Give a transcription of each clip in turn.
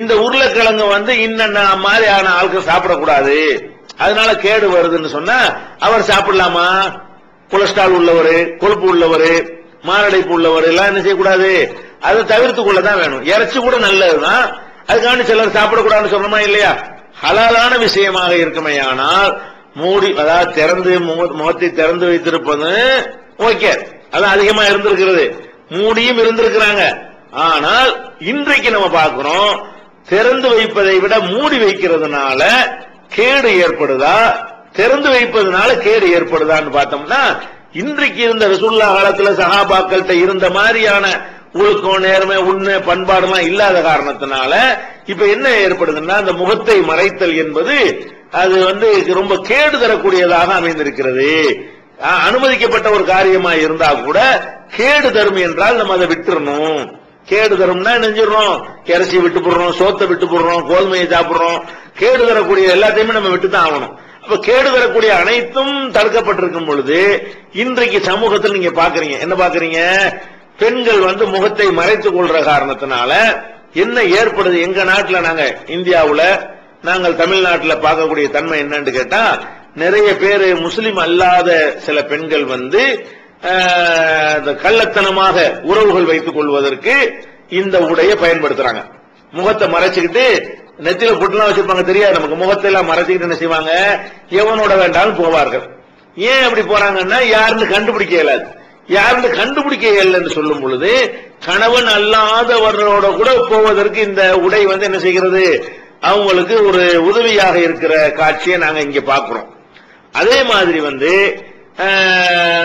இந்த உருளைக்கிழங்கு இன்ன மாதிரியான ஆட்கள் சாப்பிடக்கூடாது, அதனால கேடு வருதுன்னு சொன்னா அவர் சாப்பிடலாமா? கொலஸ்ட்ரால் உள்ளவர், கொழுப்பு உள்ளவர், மாரடைப்பு உள்ளவர் எல்லாம் என்ன செய்யக்கூடாது, அதை தவிர்த்து கொள்ளதான் வேணும். இறைச்சி கூட நல்லதுதான், அதுக்காண்டி சிலர் சாப்பிடக்கூடாதுன்னு சொல்றோமா இல்லையா? ஹலாலான விஷயமாக இருக்குமே, ஆனால் மூடி அதாவது திறந்து முகத்தை திறந்து வைத்திருப்பது ஓகே, அதான் அதிகமா இருந்திருக்கிறது, மூடியும் இருந்திருக்கிறாங்க. ஆனால் இன்றைக்கு நம்ம பார்க்கிறோம், திறந்து வைப்பதை விட மூடி வைக்கிறதுனால கேடு ஏற்படுதா, திறந்து வைப்பதனால கேடு ஏற்படுதான்னு பார்த்தோம்னா, இன்றைக்கு இருந்த ரசூலுல்லாஹ் காலத்துல சஹாபாக்கள்கிட்ட இருந்த மாதிரியான ஒழுக்கம், நேர்மை, உண்மை, பண்பாடுலாம் இல்லாத காரணத்தினால இப்ப என்ன ஏற்படுதுன்னா, அந்த முகத்தை மறைத்தல் என்பது அது ரொம்ப கேடு தரக்கூடியதாக அமைந்திருக்கிறது. அனுமதிக்கப்பட்ட ஒரு காரியமா இருந்தா கூட கேடு தரும் என்றால் நம்ம அதை விட்டுறணும். கேடு தரும்னா நெஞ்சிடறோம், இறைச்சி விட்டு போடுறோம், சோத்தை விட்டு போடுறோம், கோதுமையை சாப்பிடுறோம், கேடு தரக்கூடிய எல்லாத்தையுமே நம்ம விட்டுதான் ஆகணும். அப்ப கேடு தரக்கூடிய அனைத்தும் தடுக்கப்பட்டிருக்கும் பொழுது இன்றைக்கு சமூகத்தில் நீங்க பாக்குறீங்க, என்ன பாக்குறீங்க, பெண்கள் முகத்தை மறைத்துக் கொள்ற காரணத்தினால என்ன ஏற்படுது? எங்க நாட்டில், நாங்க இந்தியாவுல, நாங்கள் தமிழ்நாட்டில் பார்க்கக்கூடிய தன்மை என்னன்னு கேட்டா, நிறைய பேர் முஸ்லிம் அல்லாத சில பெண்கள் கள்ளத்தனமாக உறவுகள் வைத்துக் கொள்வதற்கு இந்த உடையை பயன்படுத்துறாங்க. முகத்தை மறைச்சுக்கிட்டு நெத்தில புட்டுலாம் வச்சிருப்பாங்க, தெரியாது நமக்கு, முகத்தை எல்லாம் மறைச்சுக்கிட்டு என்ன செய்வாங்க, எவனோட வேண்டாலும் போவார்கள். ஏன் அப்படி போறாங்கன்னா, யாருன்னு கண்டுபிடிக்க இயலாது. யாருன்னு கண்டுபிடிக்க இயலன்னு சொல்லும் பொழுது கணவன் அல்லாதவர்களோட கூட போவதற்கு இந்த உடை என்ன செய்கிறது, அவங்களுக்கு ஒரு உதவியாக இருக்கிற காட்சியை நாங்க இங்க பாக்குறோம். அதே மாதிரி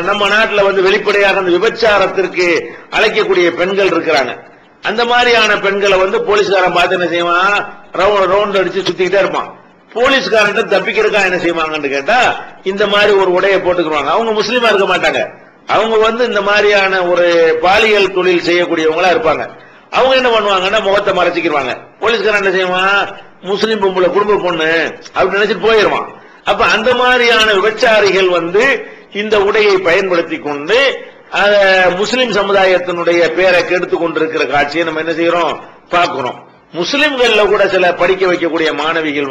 நம்ம நாட்டில் வெளிப்படையாக அந்த விபச்சாரத்திற்கு அழைக்கக்கூடிய பெண்கள் இருக்கிறாங்க. அந்த மாதிரியான பெண்களை போலீஸ்காரன் பார்த்து என்ன செய்வான், ரவுண்ட் அடிச்சு சுத்திக்கிட்டே இருப்பான். போலீஸ்காரன் தப்பிக்கிறதுக்கா என்ன செய்வாங்கன்னு கேட்டா, இந்த மாதிரி ஒரு உடையை போட்டுக்குவாங்க. அவங்க முஸ்லீமா இருக்க மாட்டாங்க, அவங்க இந்த மாதிரியான ஒரு பாலியல் தொழில் செய்யக்கூடியவங்களா இருப்பாங்க. அவங்க என்ன பண்ணுவாங்கன்னா, முகத்தை மறைச்சிக்கிடுவாங்க. போலீஸ்காரன் என்ன செய்வான், முஸ்லீம் பொம்பளை, குடும்ப பொண்ணு அப்படி நினைச்சிட்டு போயிடுவான். அப்ப அந்த மாதிரியான விபச்சாரிகள் இந்த உடையை பயன்படுத்தி கொண்டு முஸ்லிம் சமுதாயத்தினுடைய பேரை கெடுத்து கொண்டிருக்கிற காட்சியை நம்ம என்ன செய்யறோம், பார்க்கிறோம். முஸ்லிம்கள்ல கூட சில படிக்க வைக்கக்கூடிய மாணவிகள்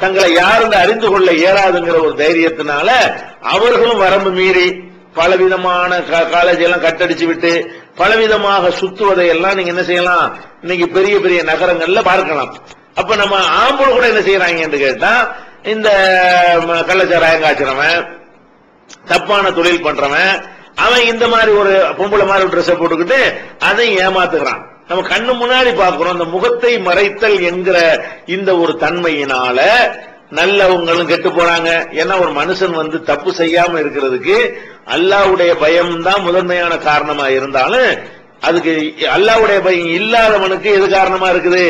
தங்களை யாருன்னு அறிந்து கொள்ள இயலாதுங்கிற ஒரு தைரியத்தினால அவர்களும் வரம்பு மீறி பலவிதமான காலேஜ் எல்லாம் கட்டடிச்சு விட்டு பலவிதமாக சுத்துவதை எல்லாம் நீங்க என்ன செய்யலாம், இன்னைக்கு பெரிய பெரிய நகரங்கள்ல பார்க்கலாம். அப்ப நம்ம ஆம்பளை கூட என்ன செய்யறாங்கன்னு கேட்டா, இந்த கள்ளச்சாராயம் காய்ச்சறவன், தப்பான தொழில் பண்றவன், அவன் இந்த மாதிரி ஒரு பொம்பளை மாதிரி ட்ரெஸ் போட்டுக்கிட்டு அதை ஏமாத்துக்கிறான். நம்ம கண்ணு முன்னாடி பாக்குறோம். அந்த முகத்தை மறைத்தல் என்கிற இந்த ஒரு தன்மையினால நல்லவங்களும் கெட்டு போறாங்க. ஏன்னா ஒரு மனுஷன் தப்பு செய்யாம இருக்கிறதுக்கு அல்லாஹ்வுடைய பயம் தான் முதன்மையான காரணமா இருந்தாலும், அதுக்கு அல்லாஹ்வுடைய பயம் இல்லாதவனுக்கு எது காரணமா இருக்குது,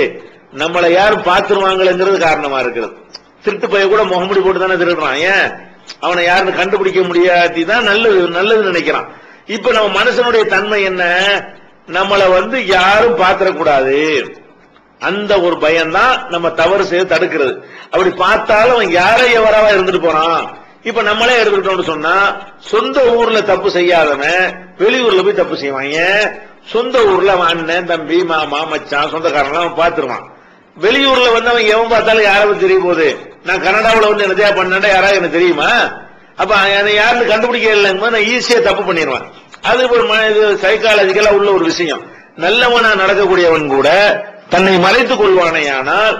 நம்மளை யாரும் பார்த்துருவாங்கிறது காரணமா இருக்குது. திருட்டு பைய கூட முகமுடி போட்டு தானே திருடுறான். ஏன், அவனை யாருன்னு கண்டுபிடிக்க முடியாட்டி தான் நல்லது நினைக்கிறான். இப்ப நம்ம மனுஷனுடைய தன்மை என்ன, நம்மளை யாரும் பார்த்திடக்கூடாது, அந்த ஒரு பயம் தான் நம்ம தவறு செய்து தடுக்கிறது. அப்படி பார்த்தாலும் அவன் யாரை எவராவா இருந்துட்டு போறான். இப்ப நம்மளே எடுத்துக்கிட்டோம்னு சொன்னா, சொந்த ஊர்ல தப்பு செய்யாதவன் வெளியூர்ல போய் தப்பு செய்வாங்க. சொந்த ஊர்ல அவன் அண்ணன், தம்பி, மாமா, மச்சான், சொந்தக்காரன் அவன் பார்த்துருவான். வெளியூர்ல அவன் எவன் பார்த்தாலும் யாராவது தெரிய போகுது. நான் கனடாவில் என்னதையா பண்ணா யாராவது எனக்கு தெரியுமா? அப்ப யாருன்னு கண்டுபிடிக்க இல்லைங்க, நான் ஈஸியா தப்பு பண்ணிடுவான். அது ஒரு சைக்காலஜிக்கலா உள்ள ஒரு விஷயம். நல்லவனா நடக்கக்கூடியவன் கூட தன்னை மறைத்துக் கொள்வானே, ஆனால்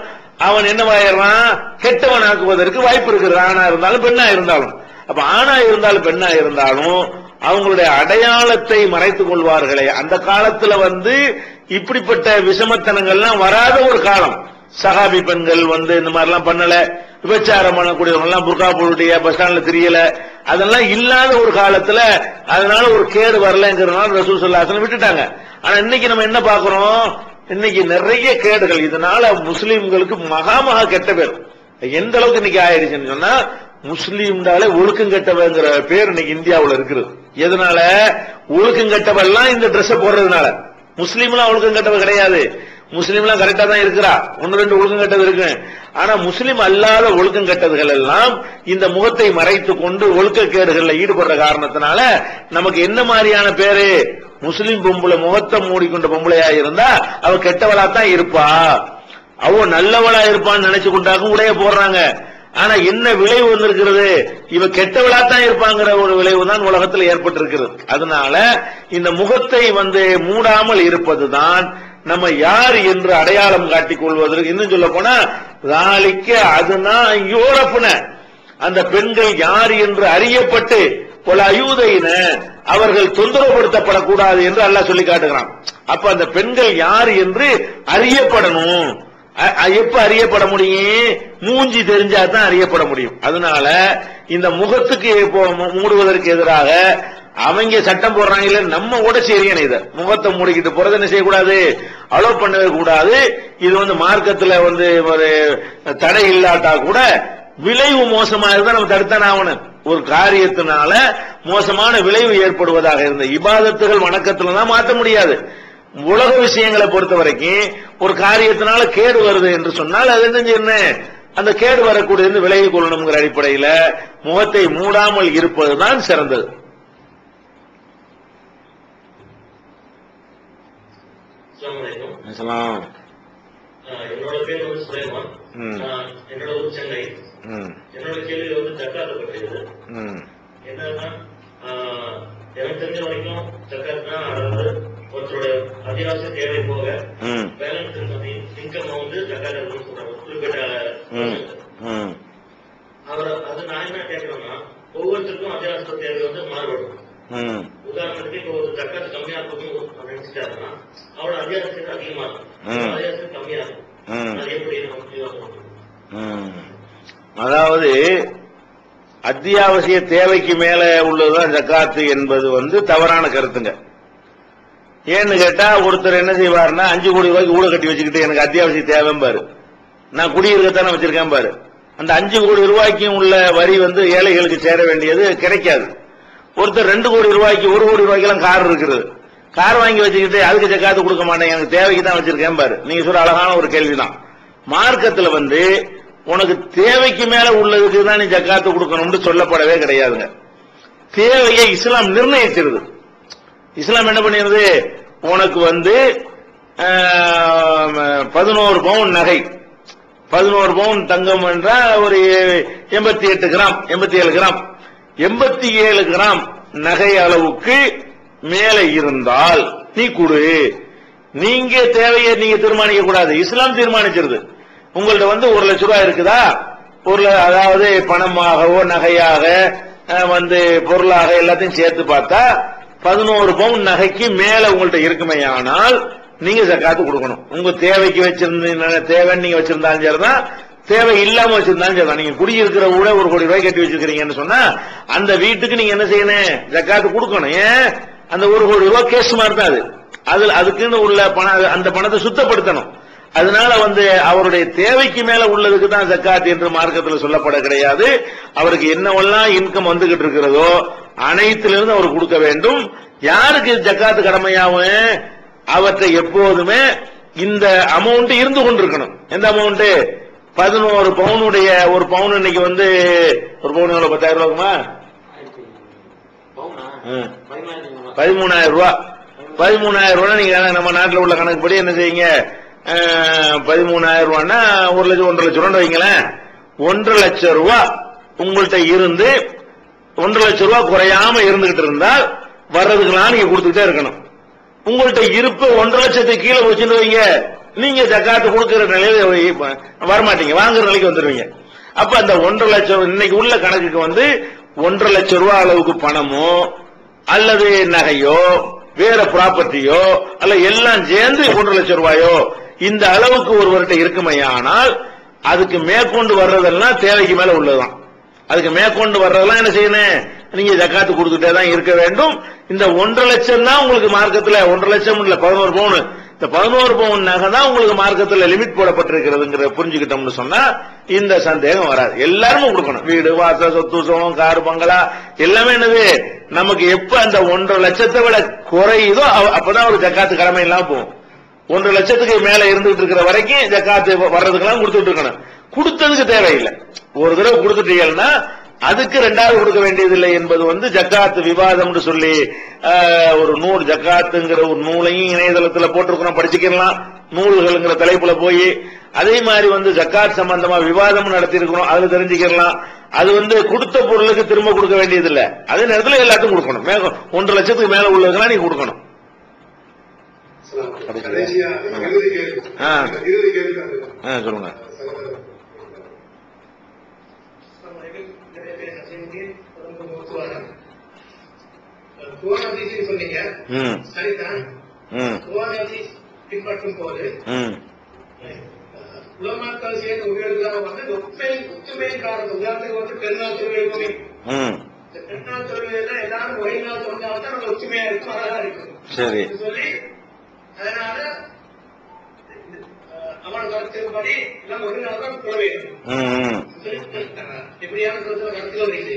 அவன் என்னவாயிடுறான், கெட்டவன் ஆக்குவதற்கு வாய்ப்பு இருக்கிறது. ஆணா இருந்தாலும் பெண்ணா இருந்தாலும். அப்ப ஆணா இருந்தாலும் பெண்ணா இருந்தாலும் அவங்களுடைய அடையாளத்தை மறைத்துக் கொள்வார்களே. அந்த காலத்துல இப்படிப்பட்ட விஷமத்தனங்கள்லாம் வராத ஒரு காலம். சஹாபி பெண்கள் இந்த மாதிரி எல்லாம் பண்ணல, விபச்சாரம் பண்ணக்கூடியவங்க எல்லாம் புர்கா போட்டுடைய பஸ் ஸ்டாண்ட்ல தெரியல, அதெல்லாம் இல்லாத ஒரு காலத்துல அதனால ஒரு கேடு வரலங்கிறதுனால ரசூல் ஸல்லல்லாஹு அலைஹி வஸல்லம் விட்டுட்டாங்க. ஆனா இன்னைக்கு நம்ம என்ன பாக்குறோம், இன்னைக்கு நிறைய கேடுகள். இதனால முஸ்லீம்களுக்கு மகா கெட்ட பேர் எந்த அளவுக்கு இன்னைக்கு ஆயிடுச்சுன்னு சொன்னா, முஸ்லீம்னாலே ஒழுக்கம் கெட்டவங்கிற பேர் இன்னைக்கு இந்தியாவுல இருக்குது. எதனால, ஒழுக்கம் கெட்டவெல்லாம் இந்த ட்ரெஸ் போடுறதுனால. முஸ்லீம்லாம் ஒழுக்கம் கெட்டவ கிடையாது, முஸ்லீம்லாம் கரெக்டா தான் இருக்கிறா, ஒன்னு ரெண்டு ஒழுக்கம் கெட்டது இருக்கு. ஆனா முஸ்லீம் அல்லாத ஒழுக்கம் கெட்டதுகள் எல்லாம் இந்த முகத்தை மறைத்துக் கொண்டு ஒழுக்கக்கேடுகள்ல ஈடுபடுற காரணத்தினால நமக்கு என்ன மாதிரியான பேரு, முஸ்லீம் பொம்பளை முகத்தை மூடிக்கொண்ட பொம்பளையா இருந்தா அவ கெட்டவளா தான் இருப்பா. அவ நல்லவளா இருப்பான்னு நினைச்சு கொண்டாக்கும் உடைய போடுறாங்க. ஆனா என்ன விளைவு வந்திருக்கிறது, இவ கெட்டவளா தான் இருப்பாங்கிற ஒரு விளைவு தான் உலகத்தில் ஏற்பட்டிருக்கிறது. அதனால இந்த முகத்தை மூடாமல் இருப்பதுதான் நம்ம யார் என்று அடையாளம் காட்டிக் கொள்வதற்கு. இன்னும் சொல்ல போனா அதுனா யூரோப்புன அந்த பெண்கள் யார் என்று அறியப்பட்டு பல அயூதையின அவர்கள் தொந்தரவுபடுத்தப்படக்கூடாது என்று அல்லாஹ் சொல்லி காட்டுகிறான். அப்ப அந்த பெண்கள் யார் என்று அறியப்படணும். எப்ப அறியப்பட முடியும், மூஞ்சி தெரிஞ்சாதான் அறியப்பட முடியும். அதனால இந்த முகத்துக்கு மூடுவதற்கு எதிராக அவங்க சட்டம் போடுறாங்க இல்ல, நம்ம கூட செய்யணும். இத முகத்தை மூடிக்கிட்டு போறது என்ன செய்யக்கூடாது, அலோவ் பண்ணவே கூடாது. இது மார்க்கத்துல ஒரு தடை இல்லாட்டா கூட விளைவு மோசமா இருந்தா நம்ம தடுத்தான ஆகணும். ஒரு காரியத்தினால மோசமான விளைவு ஏற்படுவதாக இருந்த இபாதத்துகள் வணக்கத்துல தான் மாற்ற முடியாது. உலக விஷயங்களை பொறுத்த வரைக்கும் ஒரு காரியத்தினால கேடு வருது என்று சொன்னால் அது என்ன, அந்த கேடு வரக்கூடிய விலகி கொள்ளணுங்கிற அடிப்படையில் முகத்தை மூடாமல் இருப்பதுதான் சிறந்தது. என்னோட பேர் சுலைமான், என்னோட ஊர் சென்னை. என்னோட கேள்வி ஜக்காத்து பற்றியது. என்னன்னா எனக்கு தெரிஞ்ச வரைக்கும் ஜக்காத்னா ஒருத்தரோட அத்தியாவசிய தேவை போக பேலன்ஸ் இன்கம் ஜக்காத் சொல்றாங்க குறிப்பிட்ட. அவர் அது நான் என்ன கேட்கிறோம்னா, ஒவ்வொருத்தருக்கும் அத்தியாவசிய தேவை மாறுபடும். உதாரணத்துக்கு இப்ப ஒரு ஜக்காத்து கம்மியா இருக்கும் நினைச்சிட்டாருன்னா அவரோட அத்தியாவசியம் அதிகமா இருக்கும், அத்தியாவசியம் கம்மியா இருக்கும். அது எப்படி அதாவது அத்தியாவசிய தேவைக்கு மேல உள்ளதுதான் ஜக்காத்து என்பது தவறான கருத்துங்க. ஏன்னு கேட்டா ஒருத்தர் என்ன செய்வாருன்னா 5 கோடி ரூபாய்க்கு ஊழ கட்டி வச்சுக்கிட்டு எனக்கு அத்தியாவசிய தேவைம்பாரு, நான் குடியிருக்கத்தானே வச்சிருக்கேன் பாரு. அந்த 5 கோடி ரூபாய்க்கும் உள்ள வரி ஏழைகளுக்கு சேர வேண்டியது கிடைக்காது. ஒருத்தர் 2 கோடி ரூபாய்க்கு 1 கோடி ரூபாய்க்கெல்லாம் கார் இருக்குது, கார் வாங்கி வச்சுக்கிட்டு அதுக்கு ஜக்காத்து கொடுக்க மாட்டேன், எனக்கு தேவைக்கு தான் வச்சிருக்கேன் பாரு. நீங்க சொல்ற அழகான ஒரு கேள்விதான். மார்க்கத்துல உனக்கு தேவைக்கு மேல உள்ளதுக்கு தான் நீ ஜக்காத்து கொடுக்கணும்னு சொல்லப்படவே கிடையாதுங்க. தேவையை இஸ்லாம் நிர்ணயிச்சிருது. இஸ்லாம் என்ன பண்ணிருது, உனக்கு 11 பவுன் நகை, 11 பவுன் தங்கம் என்றா ஒரு 88 கிராம் 87 கிராம் 87 கிராம் நகை அளவுக்கு மேல இருந்தால் நீ கொடு. நீங்க தேவையை நீங்க தீர்மானிக்க கூடாது, இஸ்லாம் தீர்மானிச்சிருது. உங்கள்ட்ட 1 லட்சம் ரூபாய் இருக்குதா, அதாவது பணமாகவோ நகையாக பொருளாக எல்லாத்தையும் சேர்த்து பார்த்தா 11 பவுன் நகைக்கு மேல உங்கள்ட்ட இருக்குமே, ஆனால் நீங்க ஜக்காத்து கொடுக்கணும். உங்க தேவைக்கு வச்சிருந்தீங்க, தேவைன்னு நீங்க வச்சிருந்தாலும் சரிதான், தேவை இல்லாம வச்சிருந்தாலும் சரிதான். நீங்க குடியிருக்கிற கூட 1 கோடி ரூபாய் கட்டி வச்சிருக்கீங்கன்னு சொன்னா அந்த வீட்டுக்கு நீங்க என்ன செய்யணும், ஜக்காத்து கொடுக்கணும். ஏன், அந்த 1 கோடி ரூபாய் கேஸ் மாதிரி தான் அது, அதுக்குன்னு உள்ள அந்த பணத்தை சுத்தப்படுத்தணும். அதனால அவருடைய தேவைக்கு மேல உள்ளதுக்கு தான் ஜக்காத் என்று மார்க்கத்தில் சொல்லப்பட கிடையாது. அவருக்கு என்னவெல்லாம் இன்கம் வந்துகிட்டு இருக்கிறதோ அனைத்திலிருந்து அவர் கொடுக்க வேண்டும். யாருக்கு ஜக்காத்து கடமையாகும், அவற்றை எப்போதுமே இந்த அமௌண்ட் இருந்து கொண்டிருக்கணும். எந்த அமௌண்ட், 11 பவுனுடைய ஒரு பவுன் இன்னைக்கு ஒரு பவுன் எவ்வளவு, 10,000 ரூபாய்க்குமா, 13,000 ரூபாய். 13,000 ரூபாய் நீங்க நம்ம நாட்டில் உள்ள கணக்குப்படி என்ன செய்யுங்க, 13,000 ரூபாய்னா 1 லட்சம் 1.5 லட்சம் ரூபாய் வைங்களேன். 1.5 லட்சம் ரூபாய் உங்கள்கிட்ட இருந்து 1.5 லட்சம் ரூபாய் குறையாம இருந்துகிட்டு இருந்தால் வர்றதுக்கெல்லாம் நீங்க கொடுத்துக்கிட்டே இருக்கணும். உங்கள்கிட்ட இருப்பு 1.5 லட்சத்துக்கு கீழே வச்சுட்டு வைங்க, நீங்க ஜக்காத்து கொடுக்கிற நிலையில வரமாட்டீங்க, வாங்குற நிலைக்கு வந்துருவீங்க. அப்ப அந்த 1.5 லட்சம் இன்னைக்கு உள்ள கணக்குக்கு 1.5 லட்சம் ரூபாய் அளவுக்கு பணமோ அல்லது நகையோ வேற ப்ராப்பர்ட்டியோ அல்ல எல்லாம் சேர்ந்து 1.5 லட்சம் ரூபாயோ இந்த அளவுக்கு ஒருவர்கிட்ட இருக்குமையானால் அதுக்கு மேற்கொண்டு வர்றதெல்லாம் தேவைக்கு மேல உள்ளதுதான். அதுக்கு மேற்கொண்டு வர்றதெல்லாம் என்ன செய்யணும், நீங்க ஜக்காத்து கொடுத்துட்டே தான் இருக்க வேண்டும். இந்த 1.5 லட்சம் தான் உங்களுக்கு மார்க்கத்தில் 1.5 லட்சம் இல்ல 11 பவுன், இந்த 11 பவுன் நகை தான் உங்களுக்கு மார்க்கத்தில் லிமிட் போடப்பட்டிருக்கிறதுங்கிற புரிஞ்சுக்கிட்டோம்னு சொன்னா இந்த சந்தேகம் வராது. எல்லாருமே கொடுக்கணும், வீடு வாசல் சொத்து சோகம் கார் பங்களா எல்லாமே என்னது நமக்கு எப்ப அந்த 1.5 லட்சத்தை விட குறையுதோ அப்பதான் ஒரு ஜக்காத்து கடமை எல்லாம் போகும். 1.5 லட்சத்துக்கு மேல இருந்துட்டு இருக்கிற வரைக்கும் ஜக்காத்து வர்றதுக்கெல்லாம் கொடுத்துட்டு இருக்கணும். கொடுத்ததுக்கு தேவையில்லை, ஒரு தடவை கொடுத்துட்டீங்கன்னா அதுக்கு 2வது கொடுக்க வேண்டியதில்லை என்பது ஜக்காத்து விவாதம் சொல்லி ஒரு நூல் ஜக்காத்துங்கிற ஒரு நூலையும் இணையதளத்தில் போட்டிருக்கிறோம், படிச்சுக்கலாம். நூல்கள்ங்கிற தலைப்புல போய் அதே மாதிரி ஜக்காத் சம்பந்தமா விவாதம் நடத்தி இருக்கிறோம், அதுல தெரிஞ்சுக்கலாம். அது கொடுத்த பொருளுக்கு திரும்ப கொடுக்க வேண்டியது இல்ல, அதே நேரத்தில் எல்லாத்துக்கும் கொடுக்கணும். 1.5 லட்சத்துக்கு மேல உள்ளதுக்கெல்லாம் நீ கொடுக்கணும். சொல்லுங்க. சொன்னீங்க சரிதான். பின்பற்றும் போது உலமாக்கள் சேர்ந்து உபயோகிக்கலாம் ஒற்றுமை காரணம். உதாரணத்துக்கு பெருநாள் தொழுகை, பெருநாள் தொழுகையில எல்லாரும் ஒரே நாள் சொன்னால்தான் நம்ம ஒற்றுமையா இருக்கும், அழகா இருக்கும் சொல்லி அதனால அவன் கருத்துப்படி எல்லாம் ஒரு நாள் தான் தொழ வேண்டும் எப்படியான கருத்துல வருகிறது.